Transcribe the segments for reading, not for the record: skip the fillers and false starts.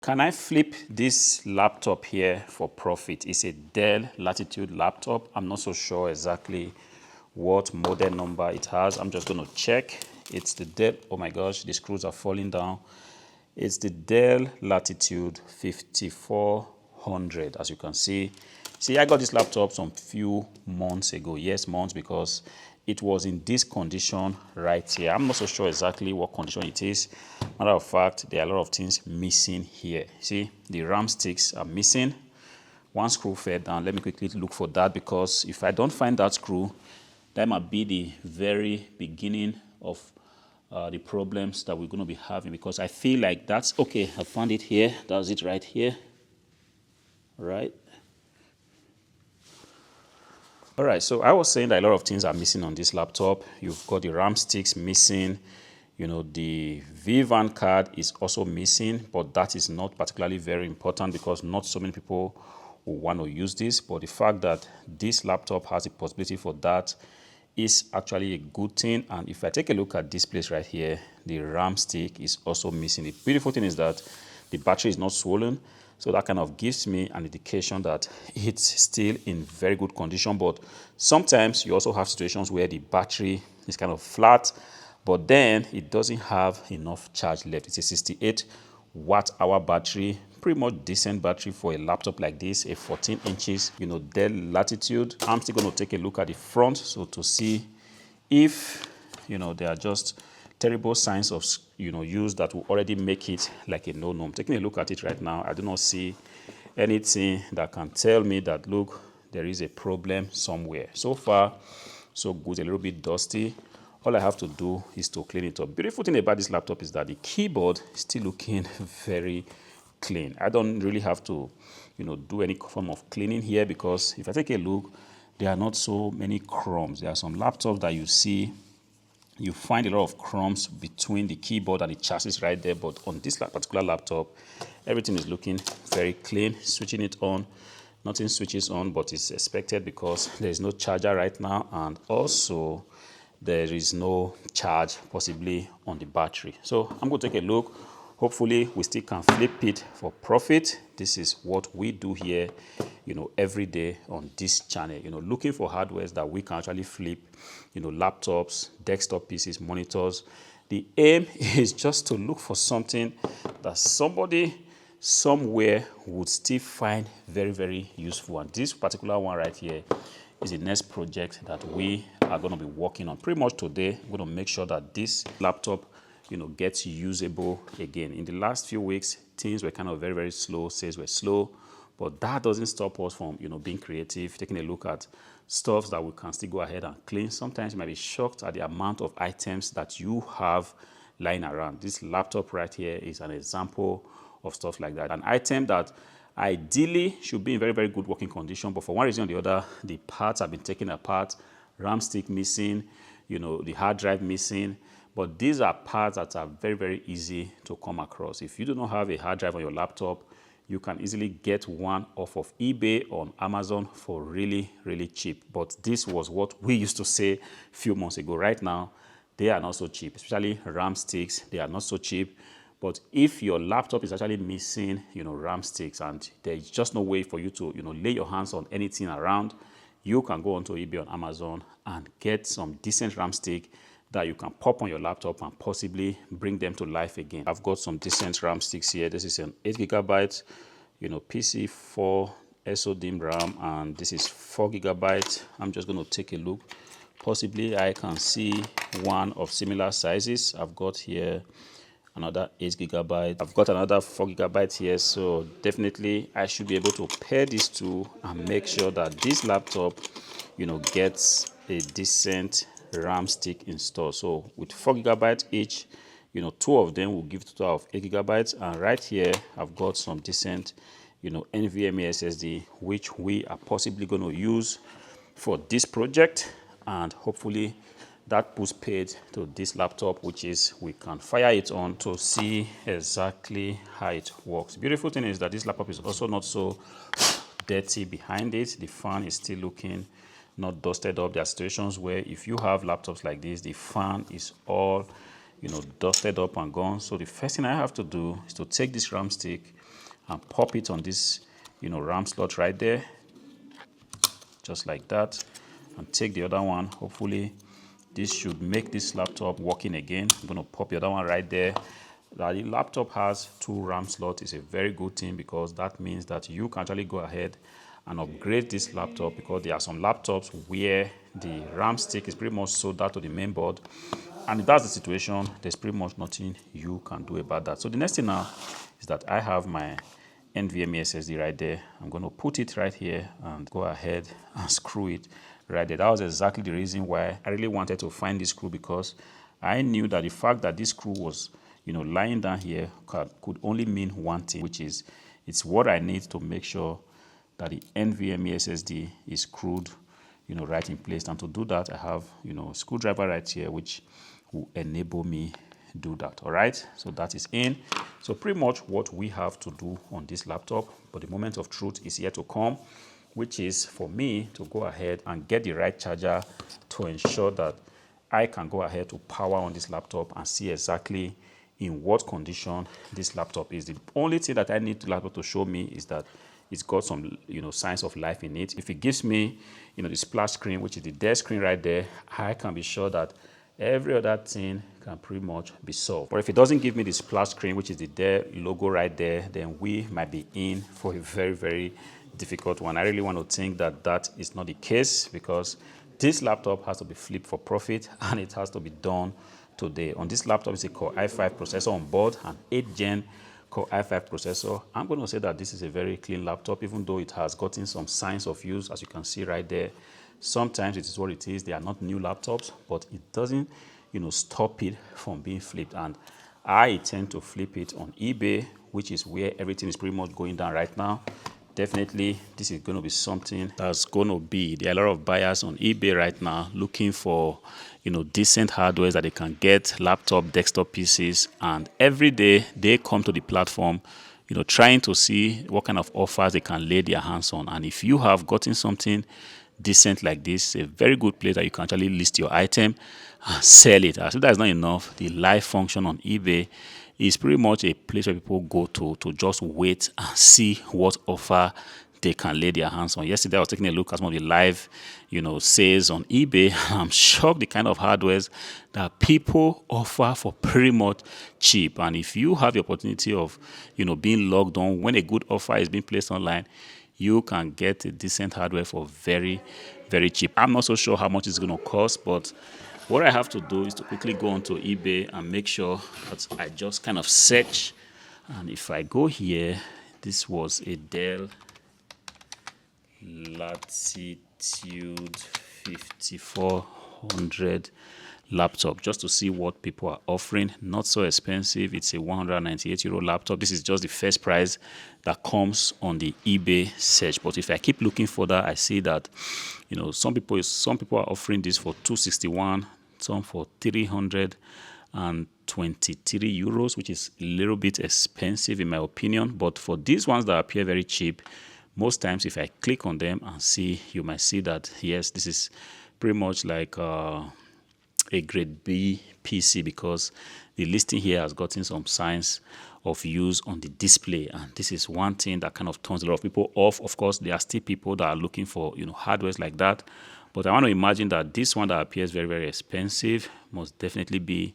Can I flip this laptop here for profit? It's a Dell Latitude laptop. I'm not so sure exactly what model number it has. I'm just going to check. It's the Dell, oh my gosh, the screws are falling down. It's the Dell Latitude 5400, as you can see. See, I got this laptop some few months ago. Yes, months, because it was in this condition right here. I'm not so sure exactly what condition it is. Matter of fact, there are a lot of things missing here. See, the RAM sticks are missing. One screw fell down. Let me quickly look for that, because if I don't find that screw, that might be the very beginning of the problems that we're going to be having, because I feel like that's okay. I found it here. That's it right here. All right. All right, so I was saying that a lot of things are missing on this laptop. You've got the RAM sticks missing. You know, the VVAN card is also missing, but that is not particularly very important because not so many people will want to use this. But the fact that this laptop has the possibility for that is actually a good thing. And if I take a look at this place right here, the RAM stick is also missing. The beautiful thing is that the battery is not swollen. So that kind of gives me an indication that it's still in very good condition. But sometimes you also have situations where the battery is kind of flat, but then it doesn't have enough charge left. It's a 68 watt hour battery, pretty much decent battery for a laptop like this, a 14 inches, you know, Dell Latitude. I'm still going to take a look at the front, so to see if, you know, there are just terrible signs of, you know, use that will already make it like a no-no. I'm taking a look at it right now. I do not see anything that can tell me that, look, there is a problem somewhere. So far, so good. A little bit dusty. All I have to do is to clean it up. Beautiful thing about this laptop is that the keyboard is still looking very clean. I don't really have to, you know, do any form of cleaning here, because if I take a look, there are not so many crumbs. There are some laptops that you see, you find a lot of crumbs between the keyboard and the chassis right there. But on this particular laptop, everything is looking very clean. Switching it on, nothing switches on, but it's expected because there is no charger right now, and also there is no charge possibly on the battery. So I'm going to take a look. Hopefully we still can flip it for profit. This is what we do here, you know, every day on this channel, you know, looking for hardwares that we can actually flip, you know, laptops, desktop PCs, monitors. The aim is just to look for something that somebody somewhere would still find very, very useful. And this particular one right here is the next project that we are going to be working on. Pretty much today, we're going to make sure that this laptop, you know, gets usable again. In the last few weeks, things were kind of very, very slow. Sales were slow, but that doesn't stop us from, you know, being creative, taking a look at stuff that we can still go ahead and clean. Sometimes you might be shocked at the amount of items that you have lying around. This laptop right here is an example of stuff like that. An item that ideally should be in very, very good working condition, but for one reason or the other, the parts have been taken apart, RAM stick missing, you know, the hard drive missing. But these are parts that are very, very easy to come across. If you do not have a hard drive on your laptop, you can easily get one off of eBay or on Amazon for really, really cheap. But this was what we used to say a few months ago. Right now, they are not so cheap, especially RAM sticks. They are not so cheap. But if your laptop is actually missing, you know, RAM sticks, and there's just no way for you to, you know, lay your hands on anything around, you can go onto eBay or Amazon and get some decent RAM stick that you can pop on your laptop and possibly bring them to life again. I've got some decent RAM sticks here. This is an 8GB, you know, PC4 SODIMM RAM, and this is 4GB. I'm just going to take a look. Possibly I can see one of similar sizes. I've got here another 8GB. I've got another 4GB here, so definitely I should be able to pair these two and make sure that this laptop, you know, gets a decent RAM stick installed. So with 4GB each, you know, two of them will give a total of 8GB. And right here, I've got some decent, you know, NVMe SSD, which we are possibly going to use for this project. And hopefully that puts paid to this laptop, which is we can fire it on to see exactly how it works. Beautiful thing is that this laptop is also not so dirty behind it. The fan is still looking not dusted up. There are situations where if you have laptops like this, the fan is all, dusted up and gone. So the first thing I have to do is to take this RAM stick and pop it on this, RAM slot right there, just like that, and take the other one. Hopefully this should make this laptop working again. I'm going to pop the other one right there. That the laptop has 2 RAM slots is a very good thing, because that means that you can actually go ahead and upgrade this laptop, because there are some laptops where the RAM stick is pretty much soldered to the main board, and if that's the situation, there's pretty much nothing you can do about that. So the next thing now is that I have my NVMe SSD right there. I'm going to put it right here and go ahead and screw it right there. That was exactly the reason why I really wanted to find this screw, because I knew that the fact that this screw was lying down here could only mean one thing, which is it's what I need to make sure that the NVMe SSD is screwed right in place. And to do that, I have a screwdriver right here, which will enable me do that. All right, so that is in. So pretty much what we have to do on this laptop, but the moment of truth is yet to come, which is for me to go ahead and get the right charger to ensure that I can go ahead to power on this laptop and see exactly in what condition this laptop is. The only thing that I need the laptop to show me is that it's got some signs of life in it. If it gives me the splash screen, which is the dead screen right there, I can be sure that every other thing can pretty much be solved. But if it doesn't give me the splash screen, which is the Dell logo right there, then we might be in for a very, very difficult one. I really want to think that that is not the case, because this laptop has to be flipped for profit, and it has to be done today. On this laptop is a Core i5 processor on board, an 8th gen Core i5 processor. I'm going to say that this is a very clean laptop, even though it has gotten some signs of use, as you can see right there. Sometimes it is what it is. They are not new laptops, but it doesn't stop it from being flipped. And I tend to flip it on eBay, which is where everything is pretty much going down right now. Definitely this is going to be something that's going to be, there are a lot of buyers on eBay right now looking for decent hardware that they can get, laptop, desktop PCs, and every day they come to the platform trying to see what kind of offers they can lay their hands on. And if you have gotten something decent like this, a very good place that you can actually list your item and sell it. As if that is not enough, the live function on eBay is pretty much a place where people go to just wait and see what offer they can lay their hands on. Yesterday, I was taking a look at some of the live, sales on eBay. I'm shocked the kind of hardwares that people offer for pretty much cheap. And if you have the opportunity of, being logged on when a good offer is being placed online, you can get a decent hardware for very, very cheap. I'm not so sure how much it's going to cost, but what I have to do is to quickly go onto eBay and make sure that I just kind of search. And if I go here, this was a Dell Latitude 5400 laptop, just to see what people are offering. Not so expensive. It's a €198 laptop. This is just the first price that comes on the eBay search. But if I keep looking further, I see that some people are offering this for €261, some for €323, which is a little bit expensive in my opinion. But for these ones that appear very cheap, most times if I click on them and see, you might see that yes, this is pretty much like a grade B PC, because the listing here has gotten some signs of use on the display. And this is one thing that kind of turns a lot of people off. Of course, there are still people that are looking for hardware like that, but I want to imagine that this one that appears very, very expensive must definitely be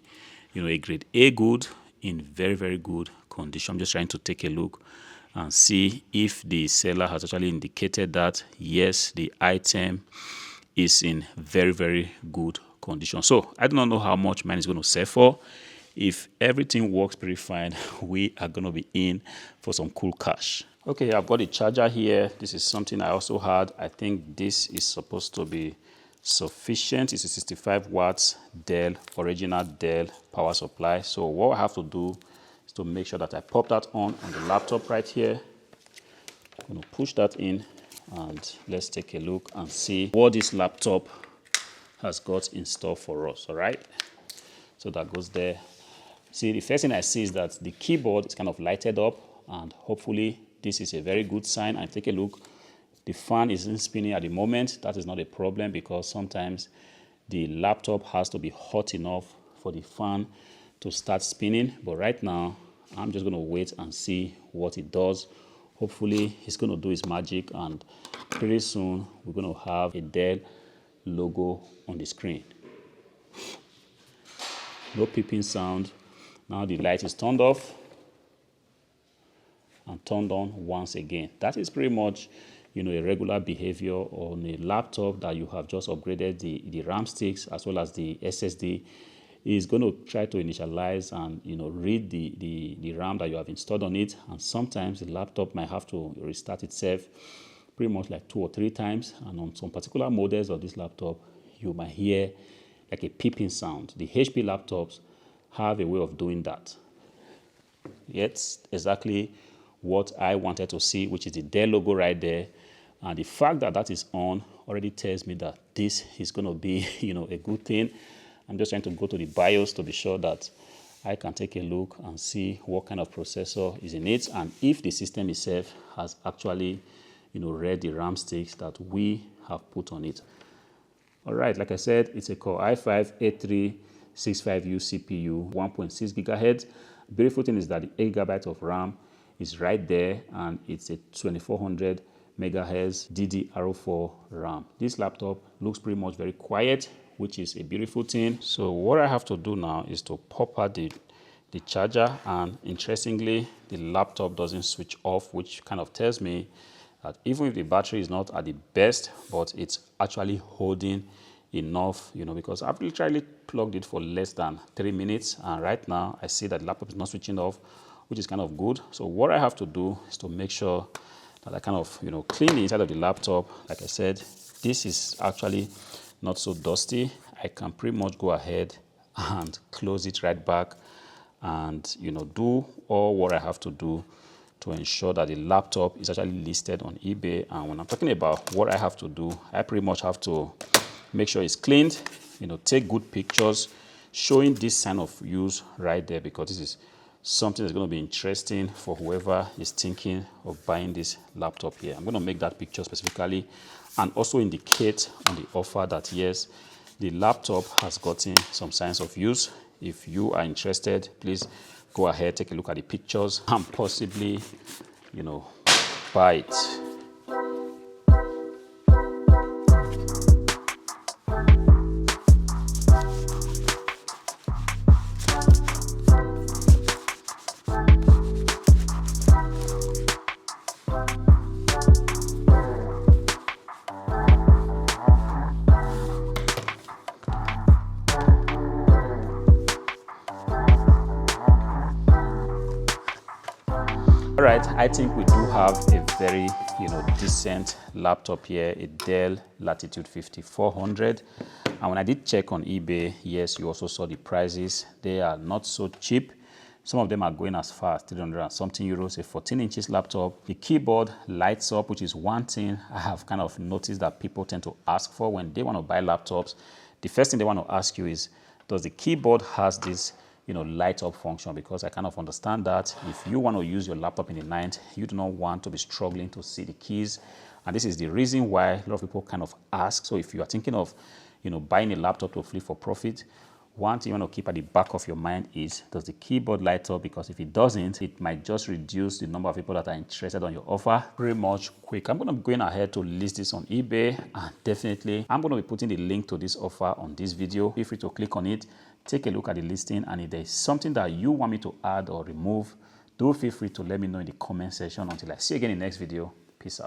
a grade A good in very, very good condition. I'm just trying to take a look and see if the seller has actually indicated that yes, the item is in very, very good condition. So I do not know how much mine is going to sell for. If everything works pretty fine, we are going to be in for some cool cash. Okay, I've got a charger here. This is something I also had. I think this is supposed to be sufficient. It's a 65 watts Dell, original Dell power supply. So what I have to do is to make sure that I pop that on the laptop right here. I'm going to push that in, and let's take a look and see what this laptop has got in store for us. All right, so that goes there. See, the first thing I see is that the keyboard is kind of lighted up, and hopefully this is a very good sign. And take a look, the fan isn't spinning at the moment. That is not a problem, because sometimes the laptop has to be hot enough for the fan to start spinning. But right now, I'm just going to wait and see what it does. Hopefully, it's going to do its magic, and pretty soon, we're going to have a Dell logo on the screen. No peeping sound. Now the light is turned off and turned on once again. That is pretty much, a regular behavior on a laptop that you have just upgraded the RAM sticks as well as the SSD. Is going to try to initialize and read the RAM that you have installed on it, and sometimes the laptop might have to restart itself pretty much like 2 or 3 times. And on some particular models of this laptop, you might hear like a peeping sound. The HP laptops have a way of doing that. It's exactly what I wanted to see, which is the Dell logo right there. And the fact that that is on already tells me that this is going to be, a good thing. I'm just trying to go to the BIOS to be sure that I can take a look and see what kind of processor is in it, and if the system itself has actually, read the RAM sticks that we have put on it. All right, like I said, it's a Core i5-8365U CPU, 1.6 gigahertz. The beautiful thing is that the 8 GB of RAM is right there, and it's a 2400 megahertz DDR4 RAM. This laptop looks pretty much very quiet, which is a beautiful thing. So what I have to do now is to pop out the charger, and interestingly, the laptop doesn't switch off, which kind of tells me that even if the battery is not at the best, but it's actually holding enough, because I've literally plugged it for less than 3 minutes, and right now I see that the laptop is not switching off, which is kind of good. So what I have to do is to make sure that I kind of, clean the inside of the laptop. Like I said, this is actually not so dusty. I can pretty much go ahead and close it right back and do all what I have to do to ensure that the laptop is actually listed on eBay. And when I'm talking about what I have to do, I pretty much have to make sure it's cleaned, take good pictures showing this sign of use right there, because this is something that's going to be interesting for whoever is thinking of buying this laptop here. I'm going to make that picture specifically and also indicate on the offer that yes, the laptop has gotten some signs of use. If you are interested, please go ahead, take a look at the pictures and possibly, buy it. All right, I think we do have a very, decent laptop here, a Dell Latitude 5400. And when I did check on eBay, yes, you also saw the prices. They are not so cheap. Some of them are going as far as 300 and something euros, a 14 inches laptop. The keyboard lights up, which is one thing I have kind of noticed that people tend to ask for when they want to buy laptops. The first thing they want to ask you is, does the keyboard has this light up function? Because I kind of understand that if you want to use your laptop in the night, you do not want to be struggling to see the keys. And this is the reason why a lot of people kind of ask. So if you are thinking of, buying a laptop to flip for profit, one thing you want to keep at the back of your mind is, does the keyboard light up? Because if it doesn't, it might just reduce the number of people that are interested on your offer pretty much quick. I'm going to be going ahead to list this on eBay, and definitely I'm going to be putting the link to this offer on this video. Feel free to click on it, take a look at the listing, and if there's something that you want me to add or remove, do feel free to let me know in the comment section. Until I see you again in the next video, peace out.